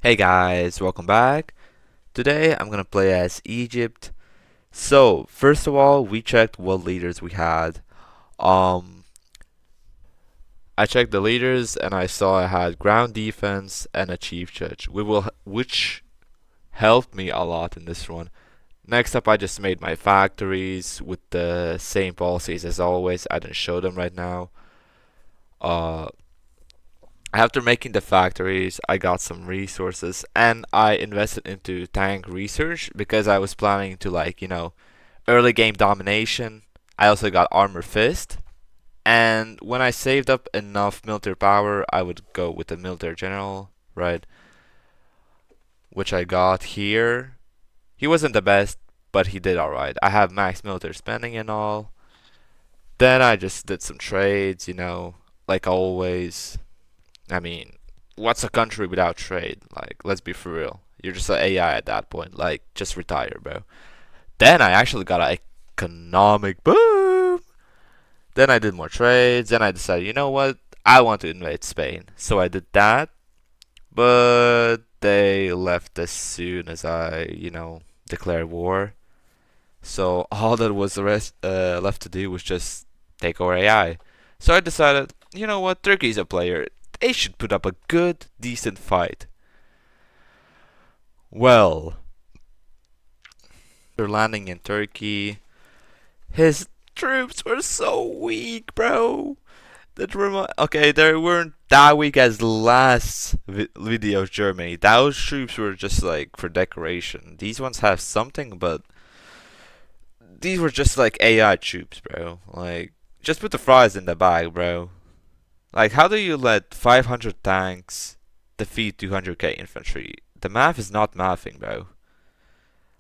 Hey guys, welcome back. Today I'm gonna play as Egypt. So, first of all, we checked what leaders we had. Um, I checked the leaders and I saw I had ground defense and a chief judge, which helped me a lot in this one. Next up, I just made my factories with the same policies as always. I didn't show them right now. Uh, After making the factories, I got some resources and I invested into tank research because I was planning to early game domination. I also got armor fist, and when I saved up enough military power, I would go with the military general, right? Which I got here. He wasn't the best, but he did alright. I have max military spending and all. Then I just did some trades, like always. I mean, what's a country without trade? Like, let's be for real. You're just an AI at that point. Like, just retire, bro. Then I actually got an economic boom. Then I did more trades. Then I decided, you know what? I want to invade Spain. So I did that. But they left as soon as I, declared war. So all that was the rest left to do was just take over AI. So I decided, you know what? Turkey's a player. They should put up a good, decent fight. Well, they're landing in Turkey. His troops were so weak, bro. Okay, they weren't that weak as the last video of Germany. Those troops were just like for decoration. These ones have something, but these were just like AI troops, bro. Like, just put the fries in the bag, bro. Like, how do you let 500 tanks defeat 200k infantry? The math is not mathing, bro.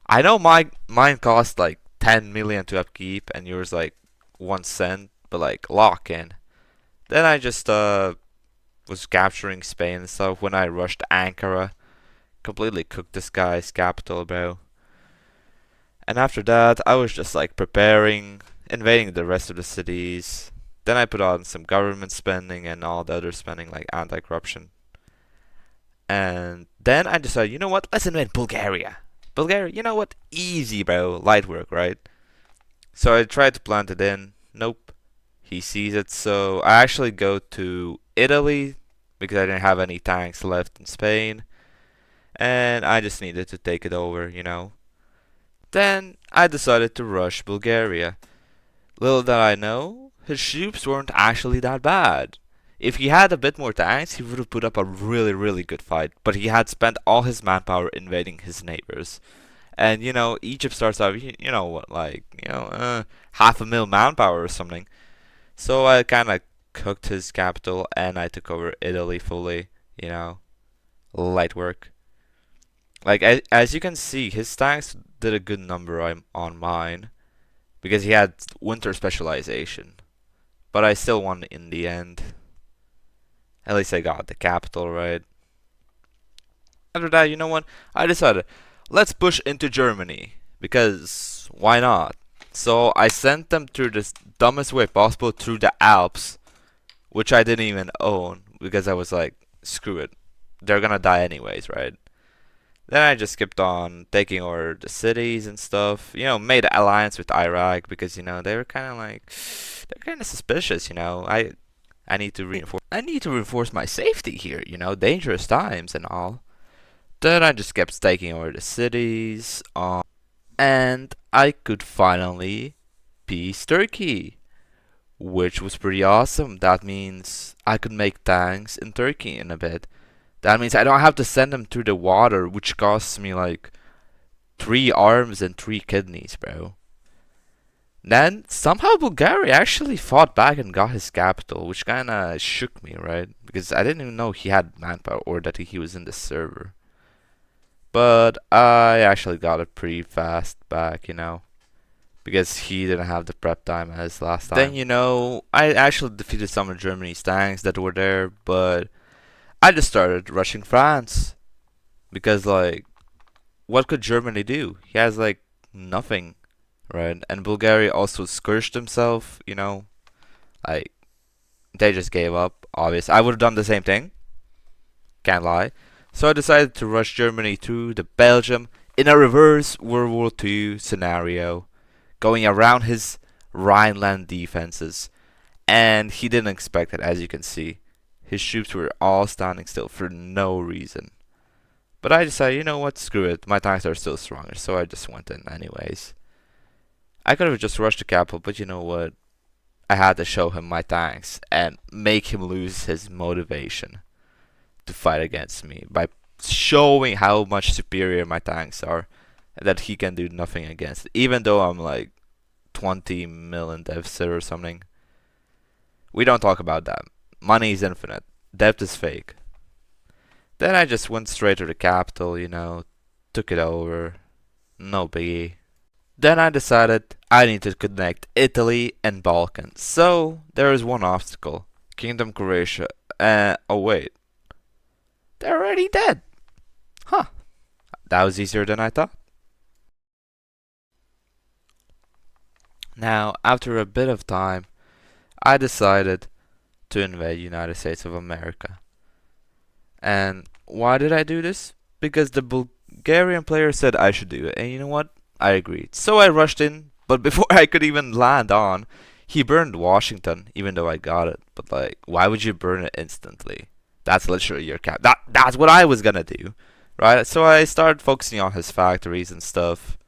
I know mine cost like 10 million to upkeep and yours like 1 cent, but like lock in. Then I just was capturing Spain and stuff when I rushed Ankara. Completely cooked this guy's capital, bro. And after that, I was just like preparing, invading the rest of the cities. Then I put on some government spending and all the other spending like anti-corruption. And then I decided, you know what? Let's invade Bulgaria. Bulgaria, you know what? Easy, bro. Light work, right? So I tried to plant it in. Nope. He sees it. So I actually go to Italy because I didn't have any tanks left in Spain. And I just needed to take it over. Then I decided to rush Bulgaria. Little did I know, his troops weren't actually that bad. If he had a bit more tanks, he would have put up a really, really good fight. But he had spent all his manpower invading his neighbors. And, Egypt starts out, you know what, like, 500,000 manpower or something. So I kind of cooked his capital and I took over Italy fully, you know, light work. Like, as you can see, his tanks did a good number on mine because he had winter specialization. But I still won in the end. At least I got the capital right. After that, you know what? I decided, let's push into Germany. Because why not? So I sent them through the dumbest way possible through the Alps, which I didn't even own because I was like, screw it. They're gonna die anyways, right? Then I just kept on taking over the cities and stuff. Made an alliance with Iraq because they were kind of like they're kind of suspicious. I need to reinforce my safety here. Dangerous times and all. Then I just kept taking over the cities. And I could finally peace Turkey, which was pretty awesome. That means I could make tanks in Turkey in a bit. That means I don't have to send them through the water, which costs me like 3 arms and 3 kidneys, bro. Then somehow Bulgaria actually fought back and got his capital, which kinda shook me, right? Because I didn't even know he had manpower or that he was in the server. But I actually got it pretty fast back, because he didn't have the prep time as last time. Then, I actually defeated some of Germany's tanks that were there, but I just started rushing France. Because, like, what could Germany do? He has, like, nothing, right? And Bulgaria also scourged himself. Like, they just gave up, obviously. I would have done the same thing, can't lie. So I decided to rush Germany through the Belgium in a reverse World War II scenario, going around his Rhineland defenses. And he didn't expect it, as you can see. His troops were all standing still for no reason. But I decided, you know what, screw it, my tanks are still stronger, so I just went in anyways. I could have just rushed the capital, but you know what? I had to show him my tanks and make him lose his motivation to fight against me by showing how much superior my tanks are and that he can do nothing against it, even though I'm like 20 million deficit or something. We don't talk about that. Money is infinite. Debt is fake. Then I just went straight to the capital, took it over. No biggie. Then I decided I need to connect Italy and Balkans. So there is one obstacle. Kingdom Croatia. Oh wait. They're already dead. Huh. That was easier than I thought. Now, after a bit of time, I decided to invade United States of America. And why did I do this? Because the Bulgarian player said I should do it. And you know what? I agreed. So I rushed in, but before I could even land on, he burned Washington, even though I got it. But like, why would you burn it instantly? That's literally your cap. That's what I was gonna do, right? So I started focusing on his factories and stuff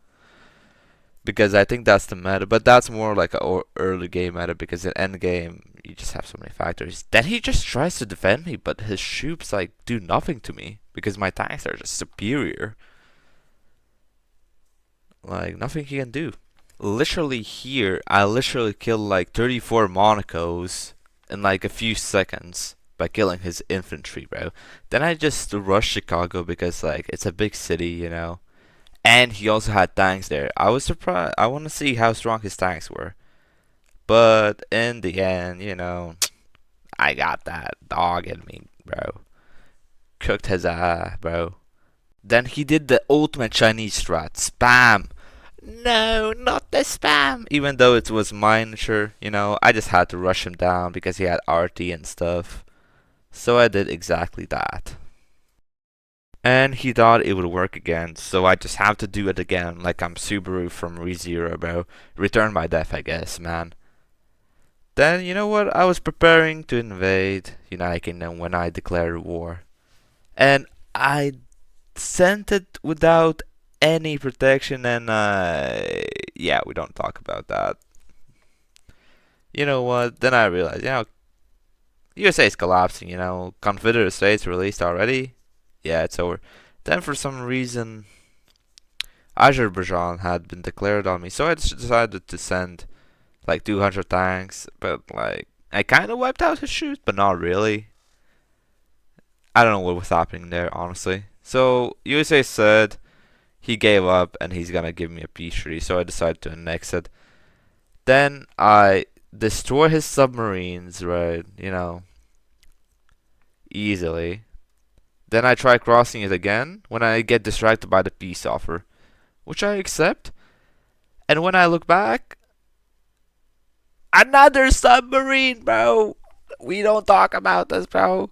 because I think that's the meta. But that's more like a early game meta because in end game you just have so many factories. Then he just tries to defend me, but his troops like do nothing to me because my tanks are just superior. Like nothing he can do. Literally here, I literally killed like 34 Monacos in like a few seconds by killing his infantry, bro. Then I just rushed Chicago because like it's a big city. And he also had tanks there. I was surprised. I want to see how strong his tanks were. But in the end, I got that dog in me, bro. Cooked his eye, bro. Then he did the ultimate Chinese strat. Spam. No, not the spam. Even though it was miniature, I just had to rush him down because he had RT and stuff. So I did exactly that. And he thought it would work again, so I just have to do it again, like I'm Subaru from ReZero, bro. Return my death, I guess, man. Then, you know what? I was preparing to invade United Kingdom when I declared war. And I sent it without any protection, and yeah, we don't talk about that. You know what? Then I realized, USA is collapsing, Confederate States released already. Yeah, it's over. Then for some reason, Azerbaijan had been declared on me, so I just decided to send like 200 tanks, but like I kind of wiped out his troops, but not really. I don't know what was happening there, honestly. So USA said he gave up and he's gonna give me a peace treaty, so I decided to annex it. Then I destroy his submarines, right? Easily. Then I try crossing it again when I get distracted by the peace offer, which I accept. And when I look back, another submarine, bro. We don't talk about this, bro.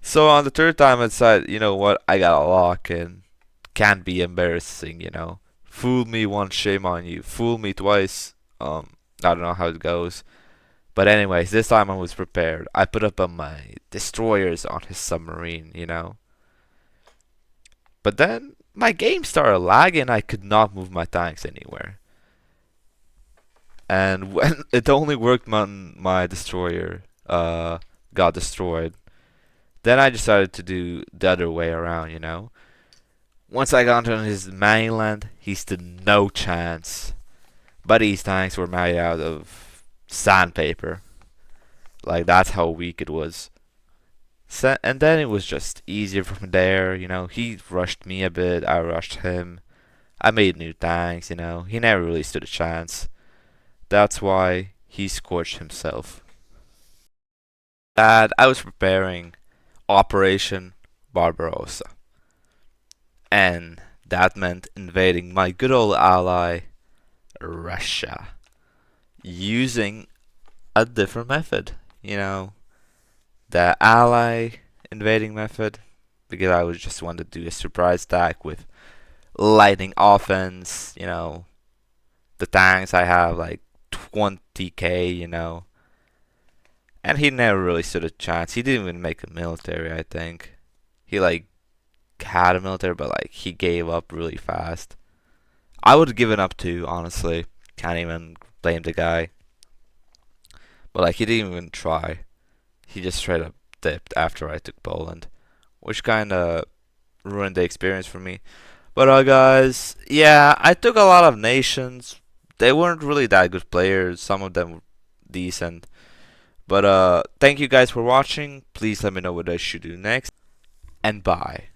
So on the third time, I decided, you know what? I gotta lock in. Can't be embarrassing. Fool me once, shame on you. Fool me twice. I don't know how it goes. But anyways, this time I was prepared. I put up on my destroyers on his submarine. But then my game started lagging. I could not move my tanks anywhere. And when it only worked when my destroyer got destroyed, then I decided to do the other way around. Once I got on his mainland, he stood no chance. But his tanks were made out of sandpaper. Like, that's how weak it was. And then it was just easier from there. He rushed me a bit, I rushed him. I made new tanks. He never really stood a chance. That's why he scorched himself. And I was preparing Operation Barbarossa. And that meant invading my good old ally, Russia, using a different method. The ally invading method, because I was just wanted to do a surprise attack with lightning offense. The tanks I have like 20k. And he never really stood a chance. He didn't even make a military, I think. He like had a military, but like he gave up really fast. I would have given up too, honestly. Can't even blame the guy. But like he didn't even try. He just straight up dipped after I took Poland, which kind of ruined the experience for me. But guys, yeah, I took a lot of nations. They weren't really that good players. Some of them were decent. But thank you guys for watching. Please let me know what I should do next. And bye.